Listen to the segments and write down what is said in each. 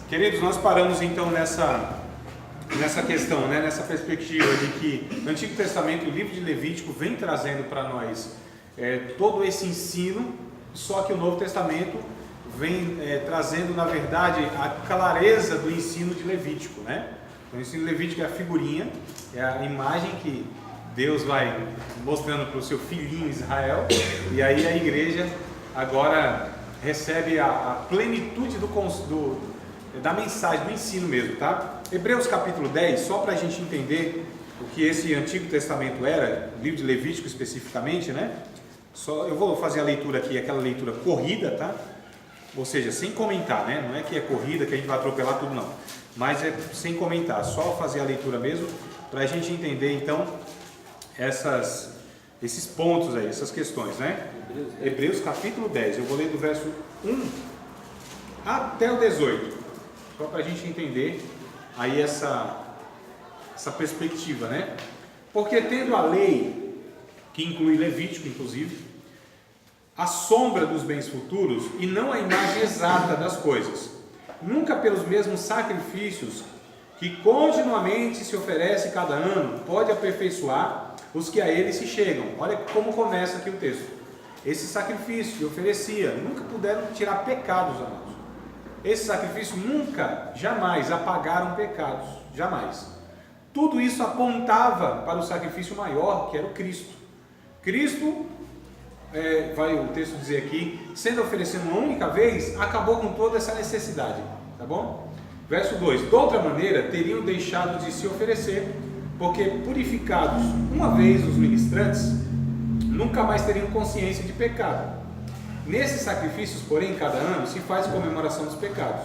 Queridos, nós paramos então nessa questão, né? Nessa perspectiva de que no Antigo Testamento, o livro de Levítico vem trazendo para nós todo esse ensino, só que o Novo Testamento vem trazendo, na verdade, a clareza do ensino de Levítico, né? O ensino Levítico é a figurinha, é a imagem que Deus vai mostrando para o seu filhinho Israel, e aí a igreja agora recebe a plenitude da mensagem, do ensino mesmo, tá? Hebreus capítulo 10, só para a gente entender o que esse Antigo Testamento era, o livro de Levítico especificamente, né? Eu vou fazer a leitura aqui, aquela leitura corrida, tá? Ou seja, sem comentar, né? Não é que é corrida, que a gente vai atropelar tudo, não. Mas é sem comentar, só fazer a leitura mesmo, para a gente entender, então, esses pontos aí, essas questões, né? Hebreus capítulo 10, eu vou ler do verso 1 até o 18, só para a gente entender aí essa perspectiva, né? Porque tendo a lei, que inclui Levítico, inclusive, a sombra dos bens futuros e não a imagem exata das coisas, nunca pelos mesmos sacrifícios que continuamente se oferece cada ano, pode aperfeiçoar os que a ele se chegam. Olha como começa aqui o texto. Esse sacrifício que oferecia, nunca puderam tirar pecados, amados. Esse sacrifício nunca, jamais apagaram pecados, jamais. Tudo isso apontava para o sacrifício maior, que era o Cristo. Cristo, vai o texto dizer aqui, sendo oferecido uma única vez, acabou com toda essa necessidade, tá bom? Verso 2, de outra maneira, teriam deixado de se oferecer, porque purificados uma vez os ministrantes, nunca mais teriam consciência de pecado. Nesses sacrifícios, porém, cada ano se faz comemoração dos pecados,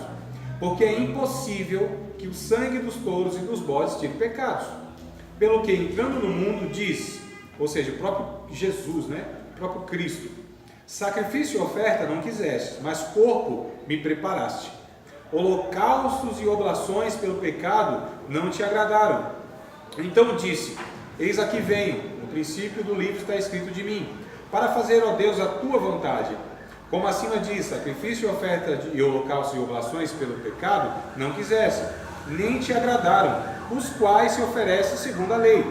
porque é impossível que o sangue dos touros e dos bodes tire pecados. Pelo que, entrando no mundo, diz, ou seja, o próprio Jesus, né? O próprio Cristo, sacrifício e oferta não quiseste, mas corpo me preparaste. Holocaustos e oblações pelo pecado não te agradaram. Então disse, eis aqui venho, no princípio do livro está escrito de mim, para fazer, ó Deus, a tua vontade. Como acima diz, sacrifício e oferta e holocaustos e oblações pelo pecado não quiseste, nem te agradaram, os quais se oferecem segundo a lei.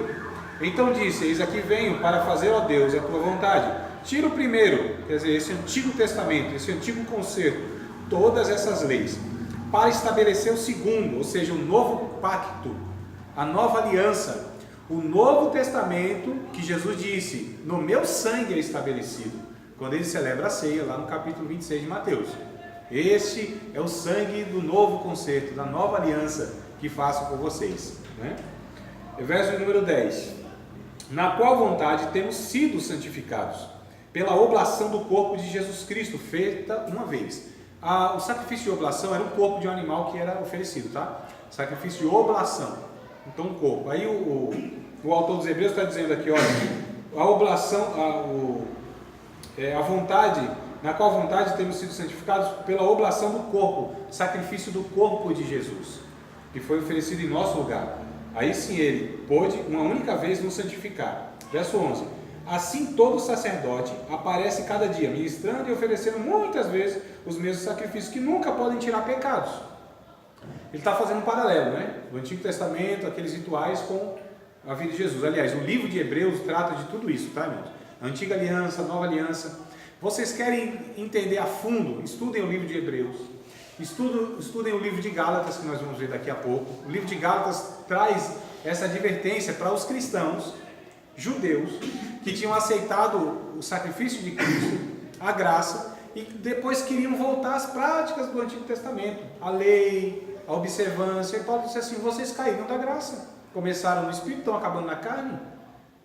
Então disse, eis aqui venho para fazer, ó Deus, a tua vontade. Tira o primeiro, quer dizer, esse Antigo Testamento, esse antigo concerto, todas essas leis, para estabelecer o segundo, ou seja, o novo pacto, a nova aliança, o Novo Testamento, que Jesus disse, no meu sangue é estabelecido, quando ele celebra a ceia, lá no capítulo 26 de Mateus. Este é o sangue do novo concerto, da nova aliança que faço por vocês, né? Verso número 10, na qual vontade temos sido santificados, pela oblação do corpo de Jesus Cristo, feita uma vez. O sacrifício de oblação era um corpo de um animal que era oferecido, tá? Sacrifício de oblação, então um corpo. Aí o autor dos Hebreus está dizendo aqui, olha, a oblação, a vontade, na qual vontade temos sido santificados pela oblação do corpo, sacrifício do corpo de Jesus, que foi oferecido em nosso lugar. Aí sim ele pôde uma única vez nos santificar. Verso 11, assim todo sacerdote aparece cada dia, ministrando e oferecendo muitas vezes os mesmos sacrifícios, que nunca podem tirar pecados. Ele está fazendo um paralelo, né? Do Antigo Testamento, aqueles rituais com a vida de Jesus. Aliás, o livro de Hebreus trata de tudo isso, tá, irmãos? A antiga aliança, a nova aliança. Vocês querem entender a fundo? Estudem o livro de Hebreus. Estudem o livro de Gálatas, que nós vamos ver daqui a pouco. O livro de Gálatas traz essa advertência para os cristãos, judeus, que tinham aceitado o sacrifício de Cristo, a graça, e depois queriam voltar às práticas do Antigo Testamento, a lei, a observância. E Paulo disse assim, vocês caíram da graça. Começaram no Espírito, estão acabando na carne.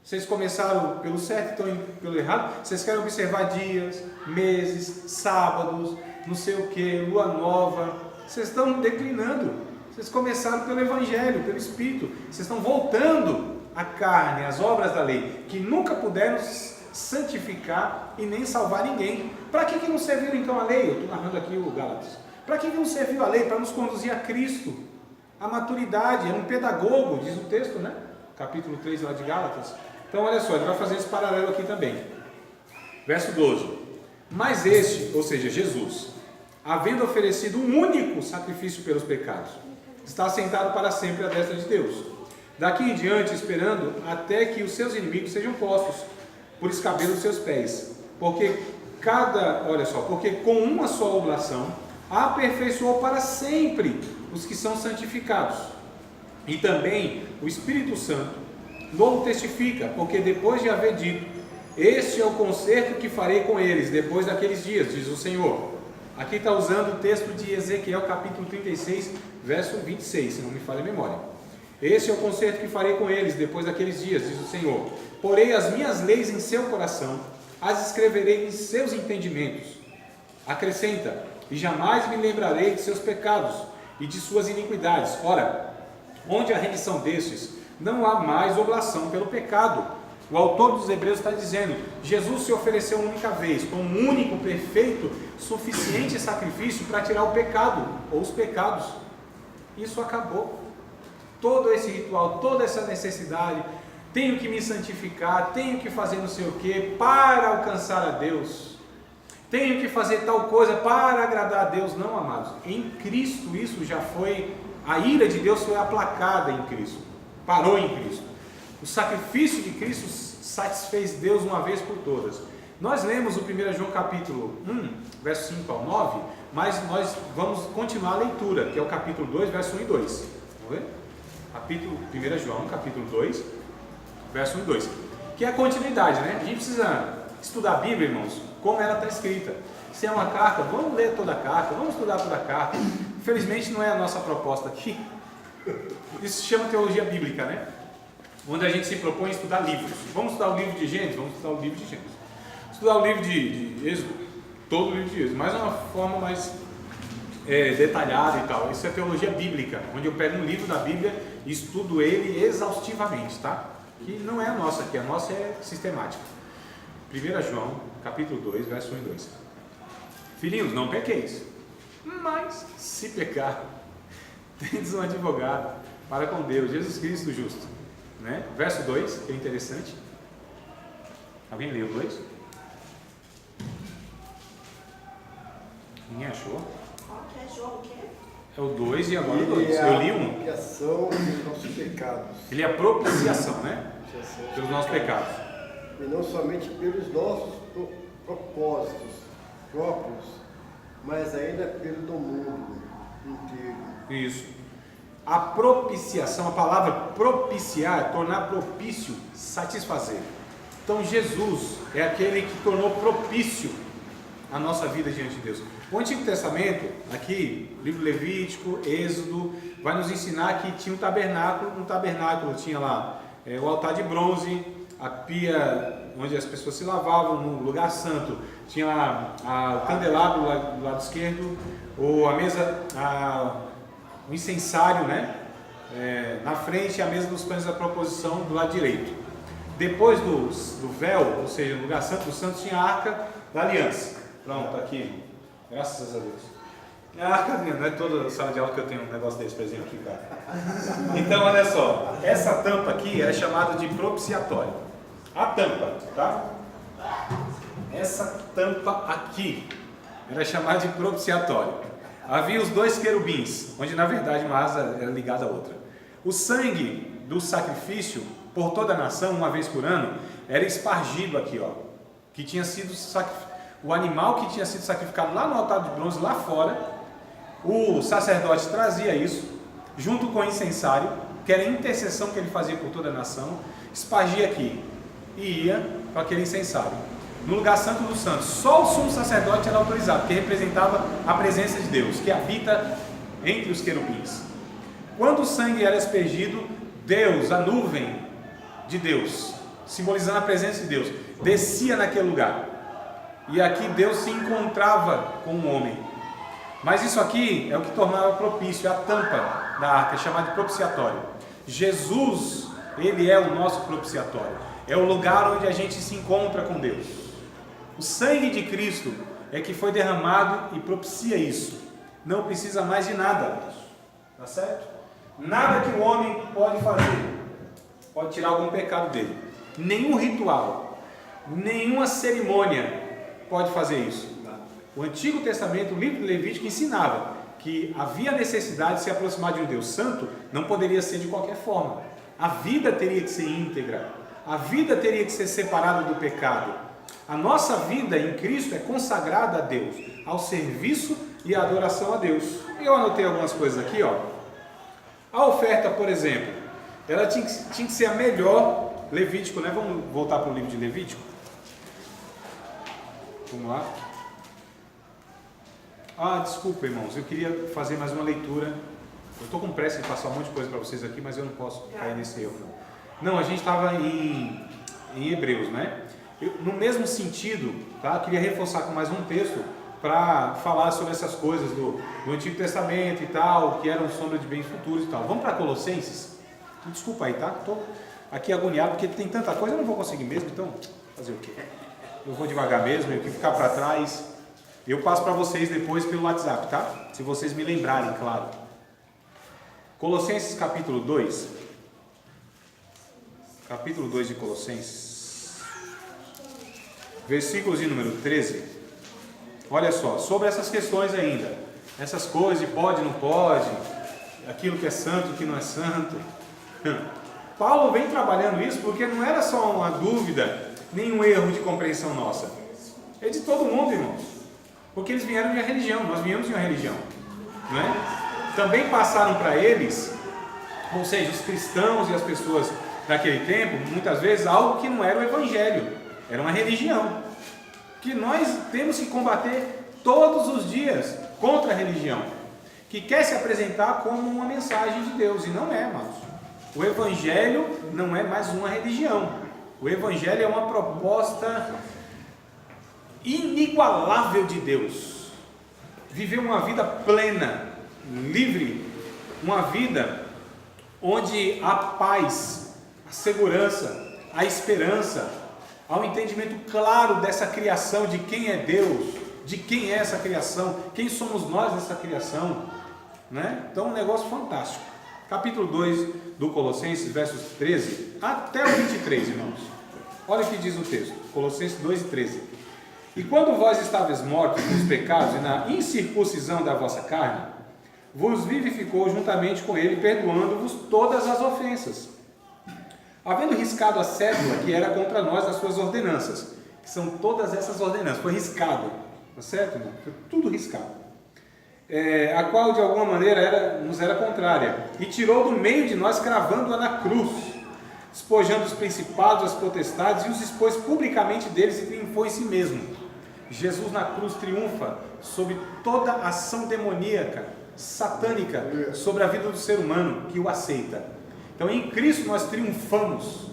Vocês começaram pelo certo, estão indo pelo errado. Vocês querem observar dias, meses, sábados, não sei o que, lua nova. Vocês estão declinando. Vocês começaram pelo Evangelho, pelo Espírito. Vocês estão voltando à carne, às obras da lei, que nunca puderam santificar e nem salvar ninguém. Para que não serviram então a lei? Eu estou narrando aqui o Gálatas. Para que não serviu a lei? Para nos conduzir a Cristo, a maturidade. É um pedagogo, diz o texto, né? Capítulo 3 lá de Gálatas. Então olha só, ele vai fazer esse paralelo aqui também. Verso 12. Mas este, ou seja, Jesus, havendo oferecido um único sacrifício pelos pecados, está sentado para sempre à destra de Deus. Daqui em diante, esperando até que os seus inimigos sejam postos por escabelo dos seus pés. Porque com uma só oblação aperfeiçoou para sempre os que são santificados. E também o Espírito Santo não testifica, porque depois de haver dito: este é o concerto que farei com eles depois daqueles dias, diz o Senhor. Aqui está usando o texto de Ezequiel, capítulo 36, verso 26, se não me falha a memória. Este é o concerto que farei com eles depois daqueles dias, diz o Senhor. Porei as minhas leis em seu coração, as escreverei em seus entendimentos. Acrescenta: e jamais me lembrarei de seus pecados e de suas iniquidades. Ora, onde há remissão destes, não há mais oblação pelo pecado. O autor dos Hebreus está dizendo: Jesus se ofereceu uma única vez, como um único, perfeito, suficiente sacrifício para tirar o pecado, ou os pecados. Isso acabou. Todo esse ritual, toda essa necessidade, tenho que me santificar, tenho que fazer não sei o que para alcançar a Deus, tenho que fazer tal coisa para agradar a Deus. Não, amados, em Cristo isso já foi, a ira de Deus foi aplacada em Cristo, parou em Cristo. O sacrifício de Cristo satisfez Deus uma vez por todas. Nós lemos o 1 João capítulo 1, verso 5 ao 9, mas nós vamos continuar a leitura, que é o capítulo 2, verso 1 e 2. Vamos ver? 1 João, capítulo 2, verso 1 e 2. Que é a continuidade, né? A gente precisa estudar a Bíblia, irmãos, como ela está escrita. Se é uma carta, vamos ler toda a carta, vamos estudar toda a carta. Infelizmente não é a nossa proposta aqui. Isso se chama teologia bíblica, né? Onde a gente se propõe a estudar livros. Vamos estudar o livro de Gênesis? Vamos estudar o livro de Gênesis. Estudar o livro de Êxodo, todo o livro de Êxodo, mas de uma forma mais detalhada e tal. Isso é teologia bíblica, onde eu pego um livro da Bíblia e estudo ele exaustivamente, tá? Que não é a nossa aqui, a nossa é sistemática. 1 João, capítulo 2, verso 1 e 2. Filhinhos, não pequeis, mas se pecar, tendes um advogado para com Deus, Jesus Cristo justo. Né? Verso 2, que é interessante. Alguém leu o 2? Ninguém achou? É o 2 e agora o 2. Eu li um. Propiciação dos nossos pecados. Ele é a propiciação, né? Pelos nossos pecados. E não somente pelos nossos propósitos próprios, mas ainda pelo do mundo inteiro. Isso. A propiciação, a palavra propiciar, é tornar propício, satisfazer. Então Jesus é aquele que tornou propício a nossa vida diante de Deus. O Antigo Testamento, aqui, livro Levítico, Êxodo, vai nos ensinar que tinha um tabernáculo. No tabernáculo tinha lá o altar de bronze, a pia onde as pessoas se lavavam, no lugar santo tinha lá o candelabro do lado esquerdo, ou a mesa, o incensário, né? Na frente, a mesa dos pães da proposição do lado direito. Depois do véu, ou seja, no lugar santo dos santos, tinha a arca da aliança. Pronto, aqui, graças a Deus. A arca da aliança, não é toda sala de aula que eu tenho um negócio desse, por exemplo, aqui, cara. Então, olha só, essa tampa aqui é chamada de propiciatório. A tampa, tá? Essa tampa aqui era chamada de propiciatório. Havia os dois querubins, onde na verdade uma asa era ligada à outra. O sangue do sacrifício por toda a nação, uma vez por ano, era espargido aqui, ó, que tinha sido o animal que tinha sido sacrificado lá no altar de bronze, lá fora. O sacerdote trazia isso, junto com o incensário, que era a intercessão que ele fazia por toda a nação, espargia aqui e ia para aquele incensário. No lugar santo dos santos, só o sumo sacerdote era autorizado, porque representava a presença de Deus, que habita entre os querubins. Quando o sangue era aspergido, Deus, a nuvem de Deus, simbolizando a presença de Deus, descia naquele lugar. E aqui Deus se encontrava com o homem. Mas isso aqui é o que tornava propício, a tampa da arca, chamada de propiciatório. Jesus, ele é o nosso propiciatório. É o lugar onde a gente se encontra com Deus. O sangue de Cristo é que foi derramado e propicia isso. Não precisa mais de nada. Tá certo? Nada que o homem pode fazer pode tirar algum pecado dele. Nenhum ritual, nenhuma cerimônia pode fazer isso. O Antigo Testamento, o livro de Levítico, ensinava que havia necessidade de se aproximar de um Deus santo, não poderia ser de qualquer forma. A vida teria que ser íntegra, a vida teria que ser separada do pecado. A nossa vida em Cristo é consagrada a Deus, ao serviço e à adoração a Deus. Eu anotei algumas coisas aqui, ó. A oferta, por exemplo, ela tinha que ser a melhor. Levítico, né? Vamos voltar para o livro de Levítico? Vamos lá. Desculpa, irmãos, eu queria fazer mais uma leitura. Eu estou com pressa de passar um monte de coisa para vocês aqui, mas eu não posso cair nesse erro, não. Não, a gente estava em Hebreus, né? No mesmo sentido, tá? Eu queria reforçar com mais um texto para falar sobre essas coisas do Antigo Testamento e tal, que eram sombra de bens futuros e tal. Vamos para Colossenses? Desculpa aí, tá? Estou aqui agoniado porque tem tanta coisa, eu não vou conseguir mesmo, então fazer o quê? Eu vou devagar mesmo, eu que ficar para trás. Eu passo para vocês depois pelo WhatsApp, tá? Se vocês me lembrarem, claro. Colossenses capítulo 2. Capítulo 2 de Colossenses. Versículos de número 13. Olha só, sobre essas questões ainda. Essas coisas de pode, não pode. Aquilo que é santo, o que não é santo. Paulo vem trabalhando isso porque não era só uma dúvida, nem um erro de compreensão nossa. É de todo mundo, irmãos. Porque eles vieram de uma religião, nós viemos de uma religião, não é? Também passaram para eles, ou seja, os cristãos e as pessoas daquele tempo, muitas vezes algo que não era o evangelho, era uma religião, que nós temos que combater todos os dias contra a religião, que quer se apresentar como uma mensagem de Deus, e não é, amados. O evangelho não é mais uma religião, o evangelho é uma proposta inigualável de Deus. Viver uma vida plena, livre, uma vida onde há paz, a segurança, a esperança, há um entendimento claro dessa criação, de quem é Deus, de quem é essa criação, quem somos nós nessa criação, né? Então, um negócio fantástico. Capítulo 2 do Colossenses, versos 13 até o 23, irmãos. Olha o que diz o texto, Colossenses 2 e 13. E quando vós estáveis mortos nos pecados e na incircuncisão da vossa carne, vos vivificou juntamente com ele, perdoando-vos todas as ofensas, havendo riscado a cédula que era contra nós as suas ordenanças, que são todas essas ordenanças, foi riscado, tá certo, irmão? Foi tudo riscado, a qual de alguma maneira nos era contrária, e tirou do meio de nós, cravando-a na cruz, despojando os principados, as potestades, e os expôs publicamente deles e triunfou em si mesmo. Jesus na cruz triunfa sobre toda ação demoníaca, satânica, sobre a vida do ser humano que o aceita. Então em Cristo nós triunfamos,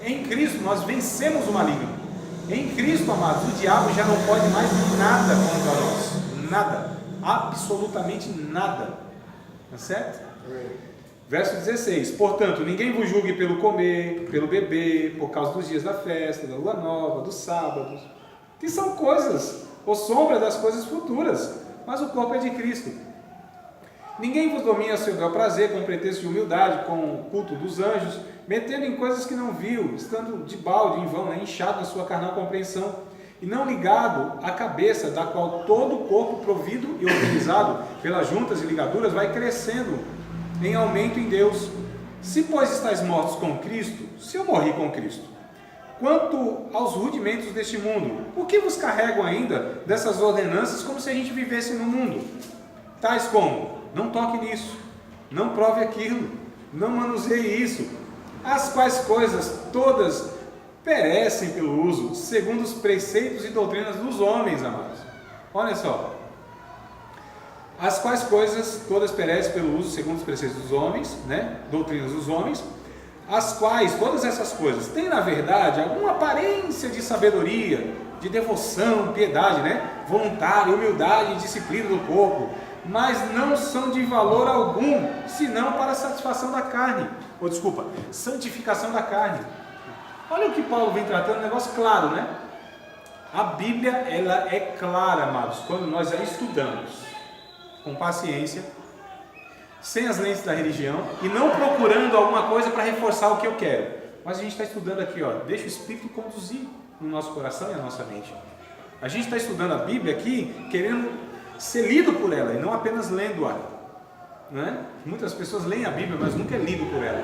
em Cristo nós vencemos o maligno, em Cristo, amados, o diabo já não pode mais nada contra nós, nada, absolutamente nada, tá certo? Verso 16, portanto, ninguém vos julgue pelo comer, pelo beber, por causa dos dias da festa, da lua nova, dos sábados, que são coisas, ou sombra das coisas futuras, mas o corpo é de Cristo. Ninguém vos domine a seu bel prazer, com pretexto de humildade, com o culto dos anjos, metendo em coisas que não viu, estando de balde, em vão, né, inchado na sua carnal compreensão, e não ligado à cabeça, da qual todo o corpo provido e organizado pelas juntas e ligaduras vai crescendo em aumento em Deus. Se pois estáis mortos com Cristo, se eu morri com Cristo, quanto aos rudimentos deste mundo, por que vos carregam ainda dessas ordenanças como se a gente vivesse no mundo? Tais como, não toque nisso, não prove aquilo, não manuseie isso, as quais coisas todas perecem pelo uso, segundo os preceitos e doutrinas dos homens, amados. Olha só, as quais coisas todas perecem pelo uso, segundo os preceitos dos homens, né? Doutrinas dos homens, as quais, todas essas coisas, têm na verdade alguma aparência de sabedoria, de devoção, piedade, né? Voluntária, humildade e disciplina do corpo, mas não são de valor algum, senão para a satisfação da carne, santificação da carne. Olha o que Paulo vem tratando, um negócio claro, né? A Bíblia, ela é clara, amados, quando nós a estudamos com paciência, sem as lentes da religião e não procurando alguma coisa para reforçar o que eu quero. Mas a gente está estudando aqui, ó, deixa o Espírito conduzir no nosso coração e na nossa mente. A gente está estudando a Bíblia aqui, querendo ser lido por ela, e não apenas lendo-a. Né? Muitas pessoas leem a Bíblia, mas nunca é lido por ela.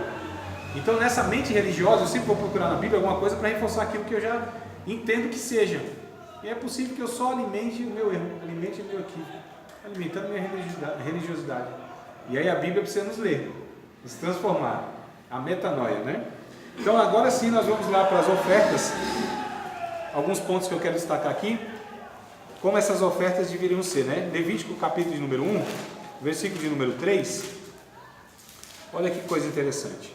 Então, nessa mente religiosa, eu sempre vou procurar na Bíblia alguma coisa para reforçar aquilo que eu já entendo que seja. E é possível que eu só alimente o meu erro, alimente o meu equívoco, alimentando minha religiosidade. E aí a Bíblia precisa nos ler, nos transformar, a metanoia, né? Então agora sim nós vamos lá para as ofertas, alguns pontos que eu quero destacar aqui, como essas ofertas deveriam ser, né? Levítico capítulo de número 1, versículo de número 3, olha que coisa interessante.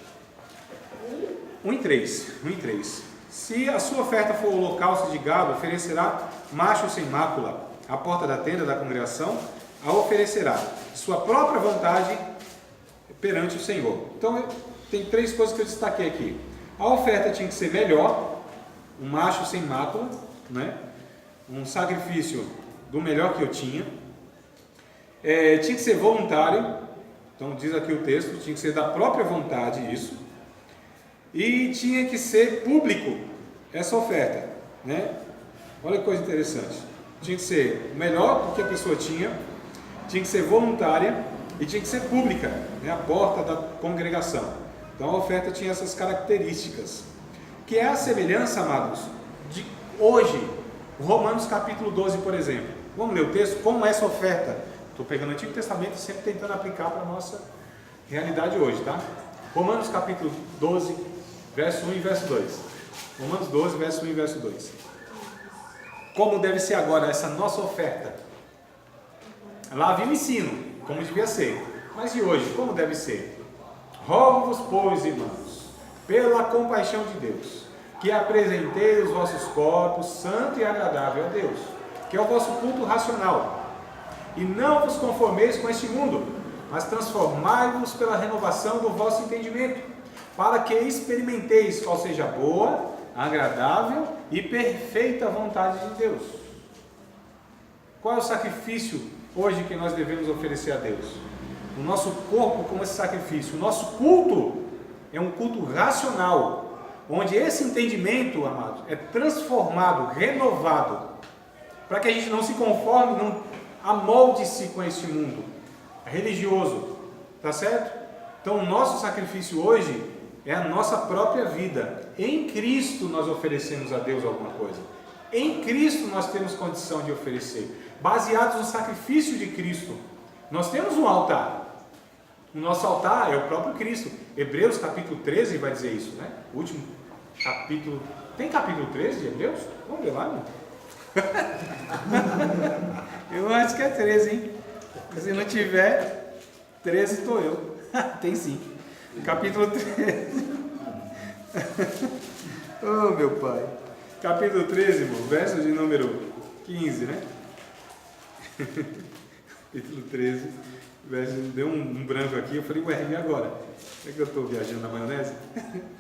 1 e 3. Se a sua oferta for holocausto de gado, oferecerá macho sem mácula, à porta da tenda da congregação, a oferecerá de sua própria vontade perante o Senhor. Então, tem 3 coisas que eu destaquei aqui. A oferta tinha que ser melhor, um macho sem mácula, né? Um sacrifício do melhor que eu tinha. Tinha que ser voluntário, então diz aqui o texto, tinha que ser da própria vontade isso. E tinha que ser público essa oferta, né? Olha que coisa interessante. Tinha que ser melhor do que a pessoa tinha que ser voluntária e tinha que ser pública, né? A porta da congregação. Então a oferta tinha essas características, que é a semelhança, amados, de hoje, Romanos capítulo 12, por exemplo. Vamos ler o texto, como essa oferta. Estou pegando o Antigo Testamento e sempre tentando aplicar para a nossa realidade hoje, tá? Romanos capítulo 12, verso 1 e verso 2. Romanos 12, verso 1 e verso 2. Como deve ser agora essa nossa oferta? Lá havia um ensino, como devia ser. Mas e hoje, como deve ser? Rogo-vos, pois, irmãos, pela compaixão de Deus, que apresenteis os vossos corpos santo e agradável a Deus, que é o vosso culto racional. E não vos conformeis com este mundo, mas transformai-vos pela renovação do vosso entendimento, para que experimenteis qual seja a boa, agradável e perfeita vontade de Deus. Qual é o sacrifício hoje que nós devemos oferecer a Deus? O nosso corpo como esse sacrifício. O nosso culto é um culto racional, onde esse entendimento, amados, é transformado, renovado, para que a gente não se conforme, não amolde-se com este mundo religioso, tá certo? Então o nosso sacrifício hoje é a nossa própria vida. Em Cristo nós oferecemos a Deus alguma coisa. Em Cristo nós temos condição de oferecer. Baseados no sacrifício de Cristo. Nós temos um altar. O nosso altar é o próprio Cristo. Hebreus capítulo 13 vai dizer isso, né? O último capítulo. Tem capítulo 13 de Hebreus? Vamos ver lá, irmão. Eu acho que é 13, hein? Se não tiver, 13 estou eu. Tem sim. Capítulo 13. Oh, meu pai. Capítulo 13, irmão, verso de número 15, né? Capítulo 13, verso, deu um branco aqui, eu falei, ué, e agora? É que eu estou viajando na maionese?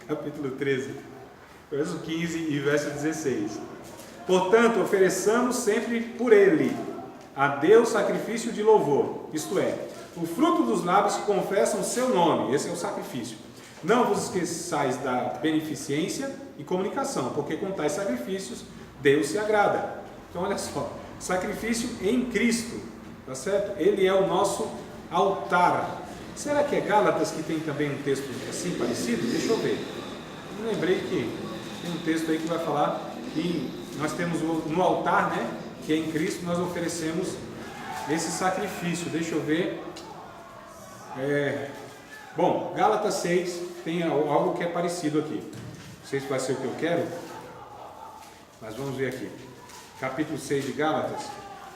Capítulo 13, verso 15 e verso 16. Portanto, ofereçamos sempre por ele a Deus sacrifício de louvor, isto é, o fruto dos lábios que confessam o seu nome, esse é o sacrifício. Não vos esqueçais da beneficência e comunicação, porque com tais sacrifícios Deus se agrada. Então olha só, sacrifício em Cristo, tá certo? Ele é o nosso altar. Será que é Gálatas que tem também um texto assim parecido? Deixa eu ver. Eu lembrei que tem um texto aí que vai falar que nós temos no altar, né? Que é em Cristo nós oferecemos esse sacrifício. Deixa eu ver. Bom, Gálatas 6 tem algo que é parecido aqui. Não sei se vai ser o que eu quero, mas vamos ver aqui. Capítulo 6 de Gálatas,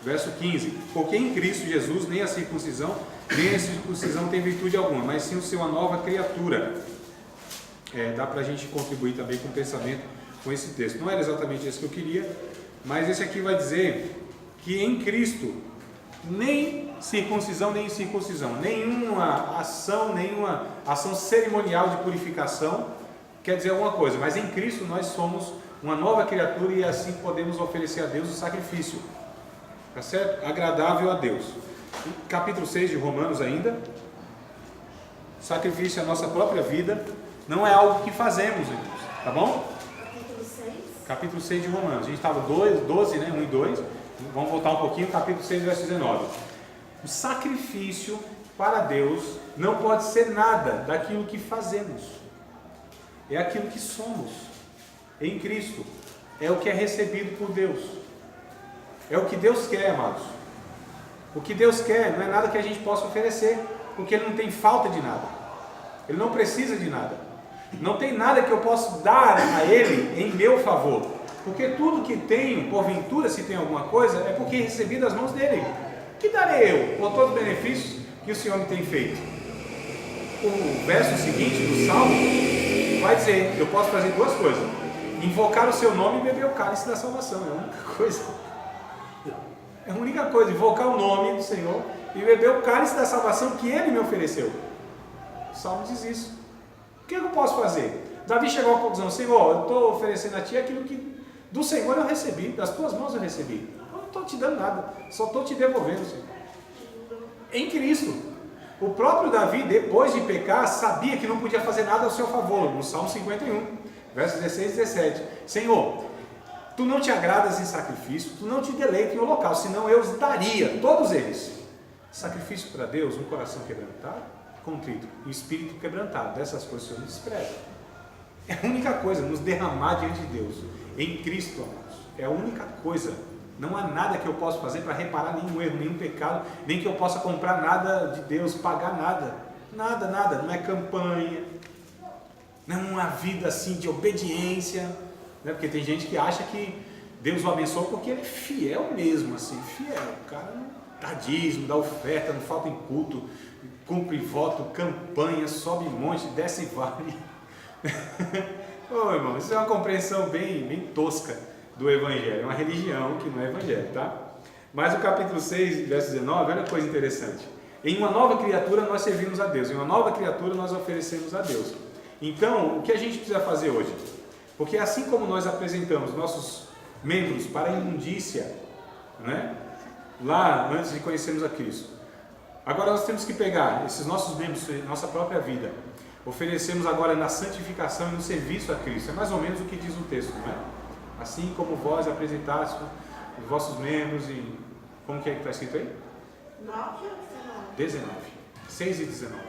verso 15. Porque em Cristo Jesus nem a circuncisão, nem a circuncisão tem virtude alguma, mas sim o ser uma nova criatura. Dá para a gente contribuir também com o pensamento com esse texto. Não era exatamente esse que eu queria, mas esse aqui vai dizer que em Cristo nem circuncisão nem incircuncisão, nenhuma ação cerimonial de purificação quer dizer alguma coisa, mas em Cristo nós somos uma nova criatura e assim podemos oferecer a Deus o sacrifício, tá certo? Agradável a Deus. Capítulo 6 de Romanos ainda, sacrifício é a nossa própria vida, não é algo que fazemos, irmãos, tá bom? Capítulo 6. capítulo 6 de Romanos. A gente estava 12, né? 1 e 2. Vamos voltar um pouquinho, capítulo 6, verso 19. O sacrifício para Deus não pode ser nada daquilo que fazemos. É aquilo que somos em Cristo. É o que é recebido por Deus. É o que Deus quer, amados. O que Deus quer não é nada que a gente possa oferecer, porque Ele não tem falta de nada. Ele não precisa de nada. Não tem nada que eu possa dar a Ele em meu favor. Porque tudo que tenho, porventura, se tem alguma coisa, é porque recebi das mãos dEle. Que darei eu por todos os benefícios que o Senhor me tem feito? O verso seguinte do Salmo vai dizer: eu posso fazer duas coisas: invocar o seu nome e beber o cálice da salvação. É a única coisa. É a única coisa, invocar o nome do Senhor e beber o cálice da salvação que Ele me ofereceu. O Salmo diz isso. O que eu posso fazer? Davi chegou à conclusão: Senhor, eu estou oferecendo a Ti aquilo que do Senhor eu recebi, das Tuas mãos eu recebi. Eu não estou te dando nada, só estou te devolvendo, Senhor. Em Cristo. O próprio Davi, depois de pecar, sabia que não podia fazer nada ao seu favor. No Salmo 51, versos 16 e 17. Senhor, Tu não te agradas em sacrifício, Tu não te deleitas em holocausto, senão eu os daria, todos eles. Sacrifício para Deus, um coração quebrantado, contrito, e espírito quebrantado. Dessas coisas o Senhor não despreza. É a única coisa, nos derramar diante de Deus, em Cristo, amados. É a única coisa. Não há nada que eu possa fazer para reparar nenhum erro, nenhum pecado, nem que eu possa comprar nada de Deus, pagar nada. Nada, nada. Não é campanha, não é uma vida assim de obediência, né? Porque tem gente que acha que Deus o abençoa porque ele é fiel mesmo, assim, fiel. O cara não dá dízimo, dá oferta, não falta em culto, cumpre voto, campanha, sobe monte, desce vale. Ô irmão, isso é uma compreensão bem tosca do Evangelho. É uma religião que não é Evangelho, tá? Mas o capítulo 6, verso 19, olha que coisa interessante. Em uma nova criatura nós servimos a Deus, em uma nova criatura nós oferecemos a Deus. Então, o que a gente precisa fazer hoje? Porque assim como nós apresentamos nossos membros para a imundícia, né? Lá antes de conhecermos a Cristo, agora nós temos que pegar esses nossos membros, nossa própria vida, oferecemos agora na santificação e no serviço a Cristo. É mais ou menos o que diz o texto, não é? Assim como vós apresentaste os vossos membros e... Como que está escrito aí? 9 ou 19? 19. 6 e 19.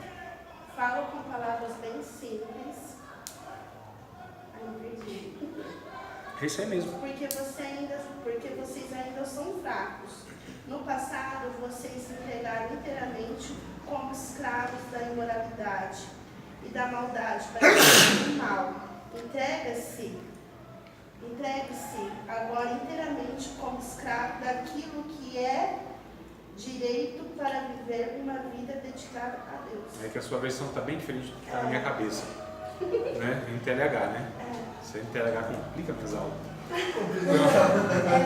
Falo com palavras bem simples. Ai, não perdi. É isso aí mesmo. Porque vocês ainda são fracos. No passado, vocês se entregaram inteiramente como escravos da imoralidade e da maldade para o mal. Entregue-se agora inteiramente como escravo daquilo que é direito para viver uma vida dedicada a Deus. É que a sua versão está bem diferente do que está na minha cabeça. Né? Em TLH, né? Isso aí em TLH complica minhas aulas.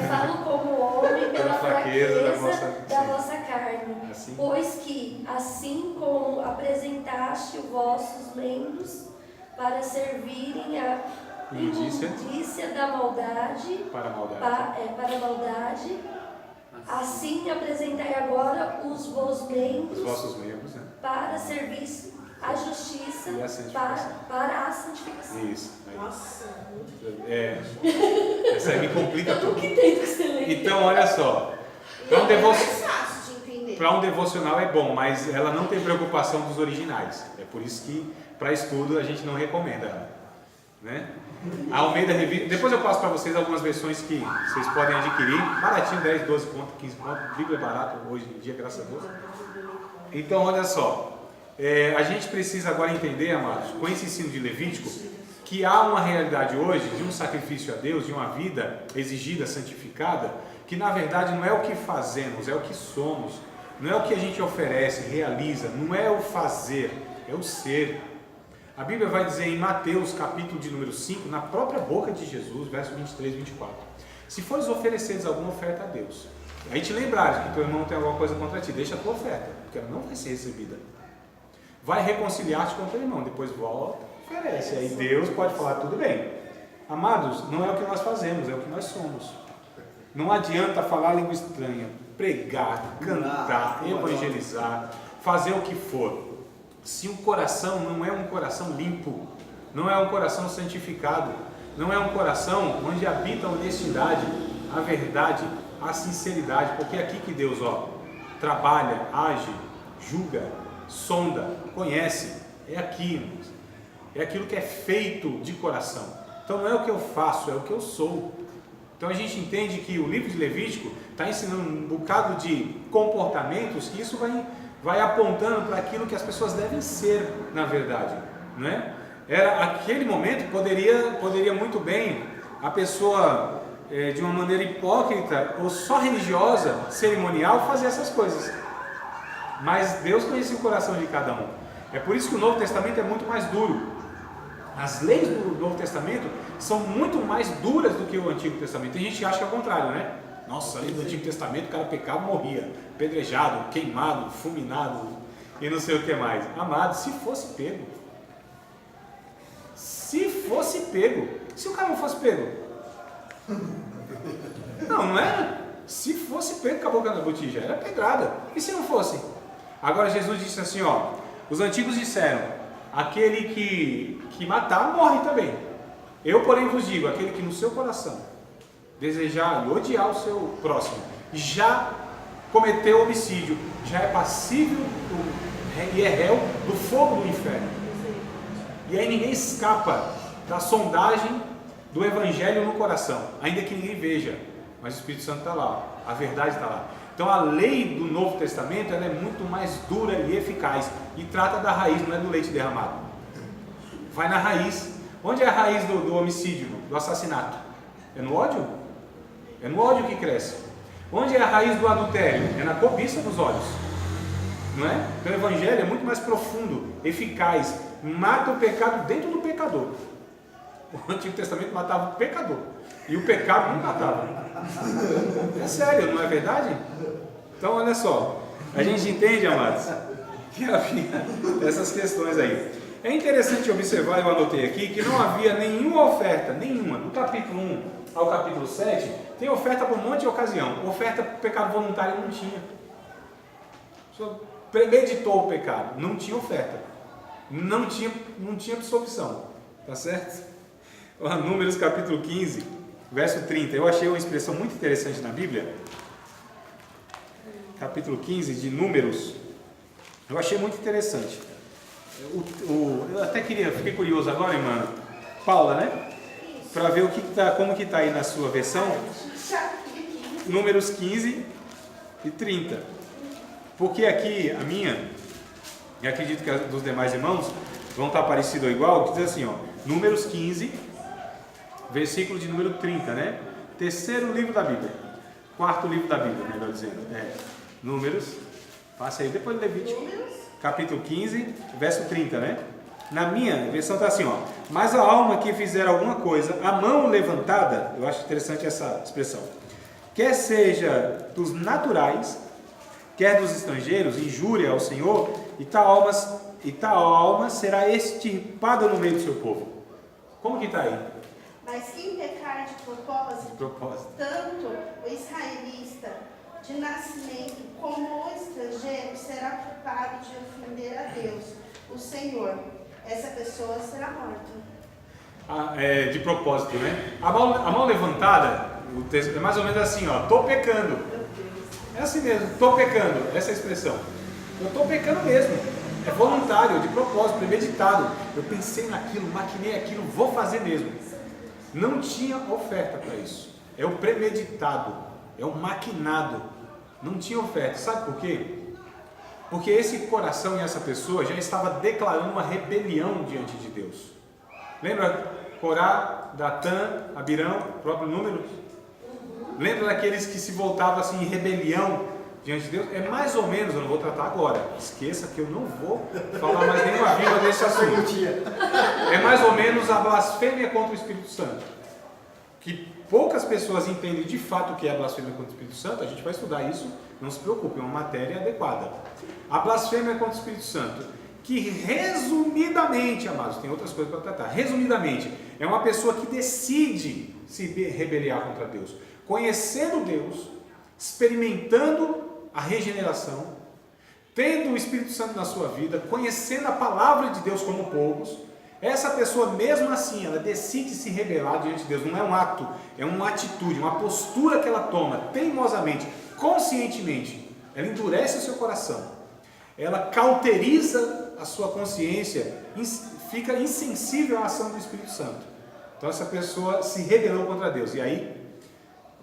Falo como homem pela fraqueza da sim. vossa carne, Assim. pois que, assim como apresentaste os vossos membros para servirem a imundícia da maldade, para a maldade, assim apresentai agora os vossos membros, né? para serviço à justiça, E a santificação. para a santificação. Isso. Aí. Nossa, Essa aí me complica Eu não tudo. entendo que você lê. Então, olha só. é mais fácil de entender. Para um devocional é bom, mas ela não tem preocupação dos originais. É por isso que, para estudo, a gente não recomenda ela. Né? A Almeida Revista. Depois eu passo para vocês algumas versões que vocês podem adquirir. Baratinho, 10, 12 conto, 15 conto. Bíblia é barato hoje em dia, graças a Deus. Então, olha só. A gente precisa agora entender, amados, com esse ensino de Levítico, que há uma realidade hoje de um sacrifício a Deus, de uma vida exigida, santificada, que na verdade não é o que fazemos, é o que somos. Não é o que a gente oferece, realiza, não é o fazer, é o ser. A Bíblia vai dizer em Mateus, capítulo de número 5, na própria boca de Jesus, verso 23 e 24. Se fores ofereceres alguma oferta a Deus, aí te lembrares que teu irmão tem alguma coisa contra ti, deixa a tua oferta, porque ela não vai ser recebida. Vai reconciliar-te com o teu irmão, depois volta, oferece. Aí Deus pode falar, tudo bem. Amados, não é o que nós fazemos, é o que nós somos. Não adianta falar língua estranha, pregar, cantar, evangelizar, fazer o que for. Se o coração não é um coração limpo, não é um coração santificado, não é um coração onde habita a honestidade, a verdade, a sinceridade, porque é aqui que Deus trabalha, age, julga, sonda, conhece. É aqui, irmãos. É aquilo que é feito de coração. Então não é o que eu faço, é o que eu sou. Então a gente entende que o livro de Levítico está ensinando um bocado de comportamentos que isso vai apontando para aquilo que as pessoas devem ser, na verdade, né? Aquele momento poderia muito bem a pessoa, de uma maneira hipócrita ou só religiosa, cerimonial, fazer essas coisas. Mas Deus conhecia o coração de cada um. É por isso que o Novo Testamento é muito mais duro. As leis do Novo Testamento são muito mais duras do que o Antigo Testamento. Tem gente que acha que é o contrário, né? Nossa, a lei do Antigo Testamento, o cara pecava, morria, apedrejado, queimado, fulminado e não sei o que mais. Amado, se fosse pego, se o cara não fosse pego, não era? Se fosse pego, acabou com a botija, era pedrada. E se não fosse? Agora Jesus disse assim, os antigos disseram, aquele que matar morre também. Eu, porém, vos digo, aquele que no seu coração desejar e odiar o seu próximo, já cometeu homicídio, já é passível e é réu do fogo do inferno. E aí ninguém escapa da sondagem do evangelho no coração, ainda que ninguém veja, mas o Espírito Santo está lá, a verdade está lá. Então a lei do Novo Testamento ela é muito mais dura e eficaz e trata da raiz, não é do leite derramado. Vai na raiz. Onde é a raiz do homicídio, do assassinato? É no ódio? É no ódio que cresce. Onde é a raiz do adultério? É na cobiça dos olhos. Não é? Então o evangelho é muito mais profundo, eficaz, mata o pecado dentro do pecador. O Antigo Testamento matava o pecador e o pecado não matava. É sério, não é verdade? Então olha só, a gente entende, amados, que havia essas questões aí. É interessante observar, eu anotei aqui, que não havia nenhuma oferta, do capítulo 1 ao capítulo 7, tem oferta para um monte de ocasião. Oferta para o pecado voluntário não tinha. Só premeditou o pecado, não tinha oferta. Não tinha absorção. Tá certo? Números capítulo 15, verso 30. Eu achei uma expressão muito interessante na Bíblia. Capítulo 15 de Números. Eu achei muito interessante. Eu até fiquei curioso agora, irmã Paula, né? Para ver como que está aí na sua versão. Números 15 e 30. Porque aqui a minha, e acredito que a dos demais irmãos vão estar parecido ou igual, que diz assim, Números 15, versículo de número 30, né? Terceiro livro da Bíblia. Quarto livro da Bíblia, melhor dizendo. Números, passa aí, depois Levítico. Capítulo 15, verso 30, né? Na minha versão está assim, mas a alma que fizer alguma coisa, a mão levantada, eu acho interessante essa expressão, quer seja dos naturais, quer dos estrangeiros, injúria ao Senhor, e tal alma será extirpada no meio do seu povo. Como que está aí? Mas quem pecar de propósito, tanto o israelita de nascimento como o estrangeiro será culpado de ofender a Deus, o Senhor. Essa pessoa será morta. De propósito, né? A mão levantada, o texto é mais ou menos assim, estou pecando. É assim mesmo, estou pecando, essa é a expressão. Eu estou pecando mesmo. É voluntário, de propósito, premeditado. Eu pensei naquilo, maquinei aquilo, vou fazer mesmo. Não tinha oferta para isso. É o premeditado, é o maquinado. Não tinha oferta. Sabe por quê? Porque esse coração e essa pessoa já estava declarando uma rebelião diante de Deus. Lembra Corá, Datã, Abirão, próprio número? Lembra daqueles que se voltavam assim em rebelião diante de Deus? É mais ou menos, eu não vou tratar agora. Esqueça que eu não vou falar mais nenhuma vírgula desse assunto. É mais ou menos a blasfêmia contra o Espírito Santo. Que poucas pessoas entendem de fato o que é a blasfêmia contra o Espírito Santo. A gente vai estudar isso, não se preocupe, é uma matéria adequada. A blasfêmia contra o Espírito Santo, que resumidamente, amados, tem outras coisas para tratar, resumidamente, é uma pessoa que decide se rebeliar contra Deus, conhecendo Deus, experimentando a regeneração, tendo o Espírito Santo na sua vida, conhecendo a palavra de Deus como poucos, essa pessoa mesmo assim, ela decide se rebelar diante de Deus, não é um ato, é uma atitude, uma postura que ela toma teimosamente, conscientemente, ela endurece o seu coração, ela cauteriza a sua consciência, fica insensível à ação do Espírito Santo. Então essa pessoa se rebelou contra Deus, e aí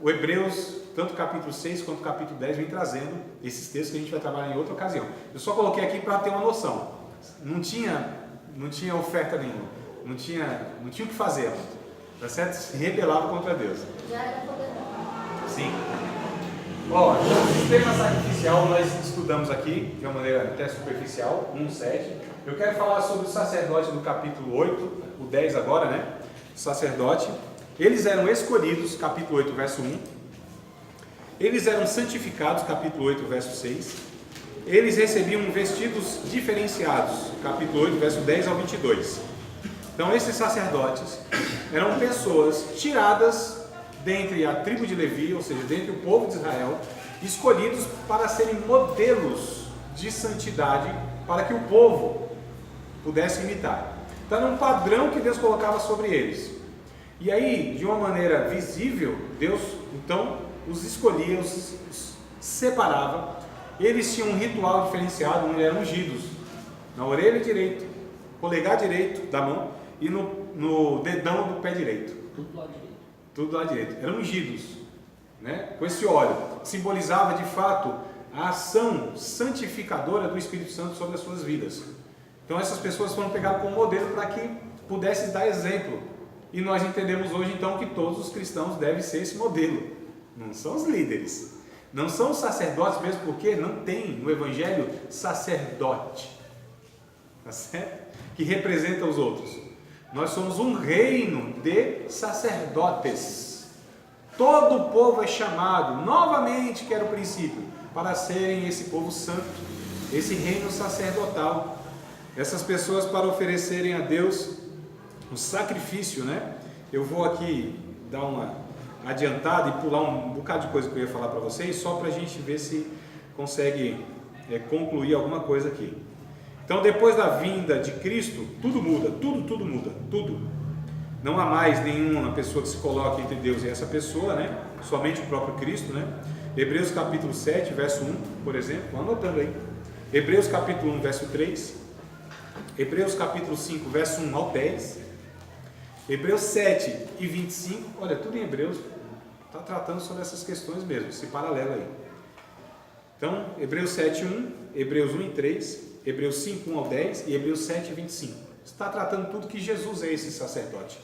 o Hebreus, tanto o capítulo 6 quanto o capítulo 10, vem trazendo esses textos que a gente vai trabalhar em outra ocasião. Eu só coloquei aqui para ter uma noção. Não tinha oferta nenhuma, não tinha o que fazer, tá certo? Se rebelava contra Deus. Já era poderoso. Sim. Ó, então, o sistema sacrificial nós estudamos aqui de uma maneira até superficial, 1:7. Eu quero falar sobre o sacerdote do capítulo 8, o 10 agora, né? O sacerdote. Eles eram escolhidos, capítulo 8, verso 1. Eles eram santificados, capítulo 8, verso 6. Eles recebiam vestidos diferenciados, capítulo 8, verso 10 ao 22. Então, esses sacerdotes eram pessoas tiradas dentre a tribo de Levi, ou seja, dentre o povo de Israel, escolhidos para serem modelos de santidade para que o povo pudesse imitar. Então, era um padrão que Deus colocava sobre eles. E aí, de uma maneira visível, Deus, então, os escolhia, os separava. Eles tinham um ritual diferenciado, onde eram ungidos na orelha direita, polegar direito da mão e no dedão do pé direito. Tudo lá direito. Tudo lá direito. Eram ungidos, né? Com esse óleo. Simbolizava de fato a ação santificadora do Espírito Santo sobre as suas vidas. Então essas pessoas foram pegadas como modelo para que pudessem dar exemplo. E nós entendemos hoje então que todos os cristãos devem ser esse modelo. Não são os líderes. Não são os sacerdotes, mesmo porque não tem no Evangelho sacerdote, tá certo? Que representa os outros. Nós somos um reino de sacerdotes. Todo o povo é chamado, novamente, que era o princípio, para serem esse povo santo, esse reino sacerdotal. Essas pessoas para oferecerem a Deus um sacrifício, né? Eu vou aqui dar uma adiantada e pular um bocado de coisa que eu ia falar para vocês, só para a gente ver se consegue concluir alguma coisa aqui. Então, depois da vinda de Cristo, tudo muda, tudo muda, tudo. Não há mais nenhuma pessoa que se coloque entre Deus e essa pessoa, né? Somente o próprio Cristo, né? Hebreus capítulo 7, verso 1, por exemplo, anotando aí. Hebreus capítulo 1, verso 3. Hebreus capítulo 5, verso 1 ao 10. Hebreus 7 e 25, olha, tudo em Hebreus, está tratando sobre essas questões mesmo, esse paralelo aí. Então, Hebreus 7, 1, Hebreus 1 e 3, Hebreus 5, 1 ao 10 e Hebreus 7, 25. Está tratando tudo que Jesus é esse sacerdote.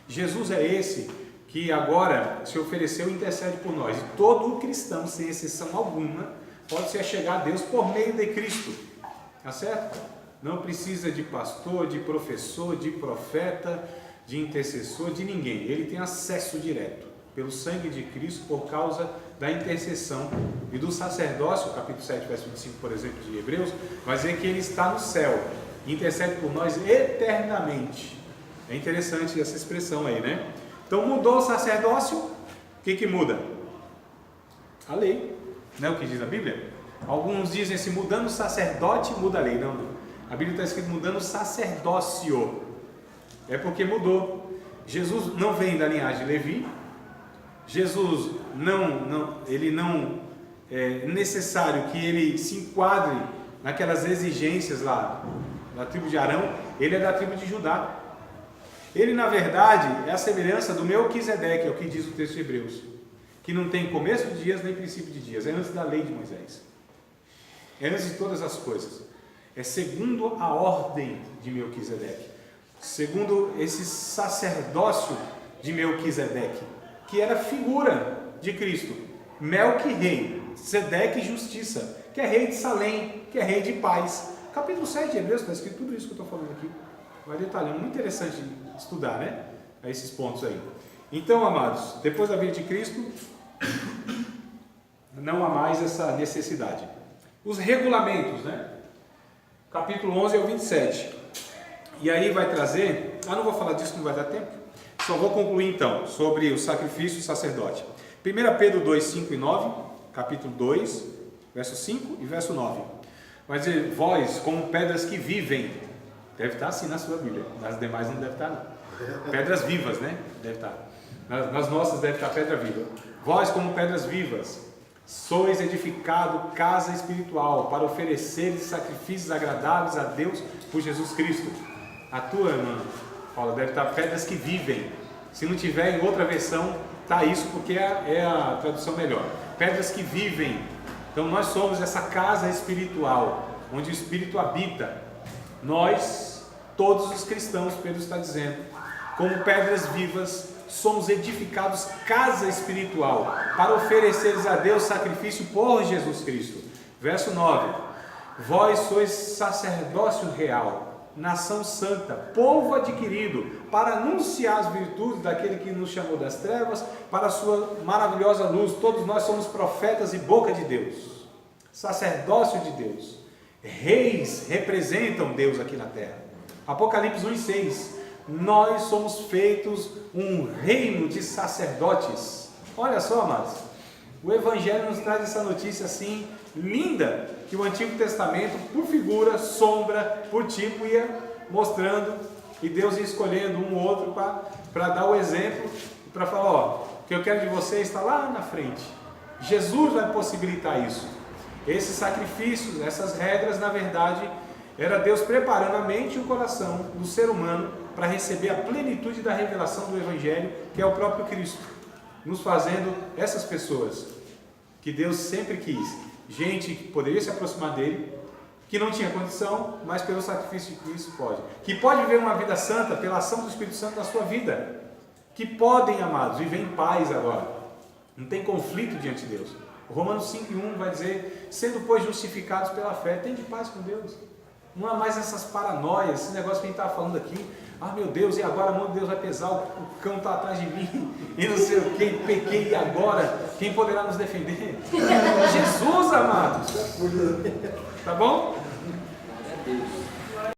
Jesus é esse que agora se ofereceu e intercede por nós. E todo cristão, sem exceção alguma, pode se achegar a Deus por meio de Cristo. Tá certo? Não precisa de pastor, de professor, de profeta, de intercessor, de ninguém. Ele tem acesso direto pelo sangue de Cristo, por causa da intercessão e do sacerdócio. Capítulo 7, verso 25, por exemplo, de Hebreus, vai dizer que ele está no céu, intercede por nós eternamente. É interessante essa expressão aí, né? Então mudou o sacerdócio, o que muda? A lei, não é o que diz a Bíblia? Alguns dizem assim, mudando o sacerdote muda a lei. Não, a Bíblia está escrito mudando o sacerdócio. É porque mudou. Jesus não vem da linhagem de Levi. Jesus ele não é necessário que ele se enquadre naquelas exigências lá da tribo de Arão. Ele é da tribo de Judá. Ele, na verdade, é a semelhança do Melquisedeque, é o que diz o texto de Hebreus, que não tem começo de dias nem princípio de dias, é antes da lei de Moisés, é antes de todas as coisas, é segundo a ordem de Melquisedeque, segundo esse sacerdócio de Melquisedeque, que era figura de Cristo. Melqui, rei, Sedeque, justiça, que é rei de Salém, que é rei de paz. Capítulo 7 de Hebreus está escrito tudo isso que eu estou falando aqui. Vai detalhando, muito interessante estudar, né? Esses pontos aí. Então, amados, depois da vida de Cristo, não há mais essa necessidade. Os regulamentos, né? Capítulo 11 ao 27. E aí vai trazer, não vou falar disso, não vai dar tempo. Só vou concluir então, sobre o sacrifício do sacerdote. 1 Pedro 2, 5 e 9, capítulo 2, verso 5 e verso 9. Vai dizer, vós, como pedras que vivem, Deve estar sim na sua Bíblia, nas demais não deve estar não. Pedras vivas, né? Deve estar. Nas nossas deve estar pedra viva. Vós como pedras vivas, sois edificado casa espiritual para oferecer sacrifícios agradáveis a Deus por Jesus Cristo. A tua irmã, Paula, deve estar pedras que vivem. Se não tiver em outra versão, está isso porque é a tradução melhor. Pedras que vivem. Então nós somos essa casa espiritual, onde o Espírito habita. Nós, todos os cristãos, Pedro está dizendo, como pedras vivas, somos edificados casa espiritual, para ofereceres a Deus sacrifício por Jesus Cristo. Verso 9: vós sois sacerdócio real, nação santa, povo adquirido, para anunciar as virtudes daquele que nos chamou das trevas, para a sua maravilhosa luz. Todos nós somos profetas e boca de Deus, sacerdócio de Deus. Reis representam Deus aqui na terra. Apocalipse 1:6: nós somos feitos um reino de sacerdotes. Olha só, amados, o Evangelho nos traz essa notícia assim, linda, que o Antigo Testamento, por figura, sombra, por tipo, ia mostrando, e Deus ia escolhendo um ou outro para dar o exemplo, para falar, ó, o que eu quero de vocês está lá na frente. Jesus vai possibilitar isso. Esses sacrifícios, essas regras, na verdade, era Deus preparando a mente e o coração do ser humano para receber a plenitude da revelação do Evangelho, que é o próprio Cristo, nos fazendo essas pessoas que Deus sempre quis, gente que poderia se aproximar dele, que não tinha condição, mas pelo sacrifício de Cristo pode, que pode viver uma vida santa pela ação do Espírito Santo na sua vida, que podem, amados, viver em paz agora, não tem conflito diante de Deus. O Romanos 5:1 vai dizer, sendo pois justificados pela fé, tem de paz com Deus. Não há mais essas paranoias, esse negócio que a gente estava falando aqui, ah meu Deus, e agora a mão de Deus vai pesar, o cão está atrás de mim, e não sei o que, pequei, e agora, quem poderá nos defender? Jesus, amados, tá bom?